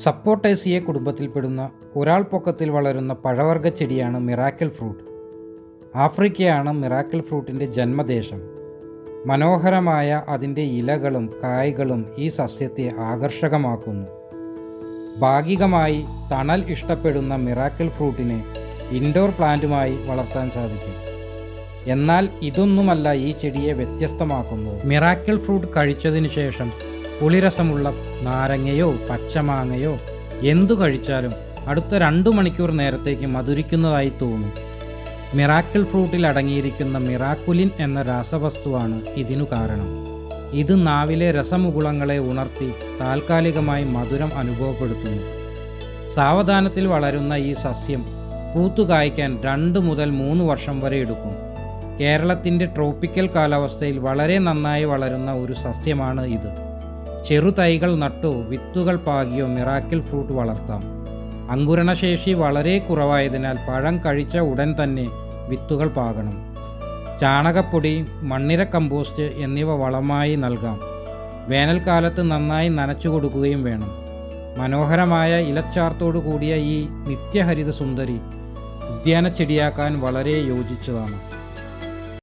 സപ്പോട്ടേസിയെ കുടുംബത്തിൽപ്പെടുന്ന ഒരാൾ പൊക്കത്തിൽ വളരുന്ന പഴവർഗ്ഗ ചെടിയാണ് മിറാക്കിൾ ഫ്രൂട്ട്. ആഫ്രിക്കയാണ് മിറാക്കിൾ ഫ്രൂട്ടിൻ്റെ ജന്മദേശം. മനോഹരമായ അതിൻ്റെ ഇലകളും കായ്കളും ഈ സസ്യത്തെ ആകർഷകമാക്കുന്നു. ഭാഗികമായി തണൽ ഇഷ്ടപ്പെടുന്ന മിറാക്കിൾ ഫ്രൂട്ടിനെ ഇൻഡോർ പ്ലാന്റുമായി വളർത്താൻ സാധിക്കും. എന്നാൽ ഇതൊന്നുമല്ല ഈ ചെടിയെ വ്യത്യസ്തമാക്കുന്നത്. മിറാക്കിൾ ഫ്രൂട്ട് കഴിച്ചതിന് ശേഷം പുളിരസമുള്ള നാരങ്ങയോ പച്ചമാങ്ങയോ എന്തു കഴിച്ചാലും അടുത്ത 2 മണിക്കൂർ നേരത്തേക്ക് മധുരിക്കുന്നതായി തോന്നും. മിറാക്കിൾ ഫ്രൂട്ടിൽ അടങ്ങിയിരിക്കുന്ന മിറാക്കുലിൻ എന്ന രാസവസ്തുവാണ് ഇതിനു കാരണം. ഇത് നാവിലെ രസമുകുളങ്ങളെ ഉണർത്തി താൽക്കാലികമായി മധുരം അനുഭവപ്പെടുത്തുന്നു. സാവധാനത്തിൽ വളരുന്ന ഈ സസ്യം പൂത്തുകായ്ക്കാൻ 2 മുതൽ 3 വർഷം വരെ എടുക്കും. കേരളത്തിൻ്റെ ട്രോപ്പിക്കൽ കാലാവസ്ഥയിൽ വളരെ നന്നായി വളരുന്ന ഒരു സസ്യമാണ് ഇത്. ചെറുതൈകൾ നട്ടോ വിത്തുകൾ പാകിയോ മിറാക്കിൾ ഫ്രൂട്ട് വളർത്താം. അങ്കുരണശേഷി വളരെ കുറവായതിനാൽ പഴം കഴിച്ച ഉടൻ തന്നെ വിത്തുകൾ പാകണം. ചാണകപ്പൊടി, മണ്ണിര കമ്പോസ്റ്റ് എന്നിവ വളമായി നൽകാം. വേനൽക്കാലത്ത് നന്നായി നനച്ചു കൊടുക്കുകയും വേണം. മനോഹരമായ ഇലച്ചാർത്തോടു കൂടിയ ഈ നിത്യഹരിത സുന്ദരി ഉദ്യാന ചെടിയാക്കാൻ വളരെ യോജിച്ചതാണ്.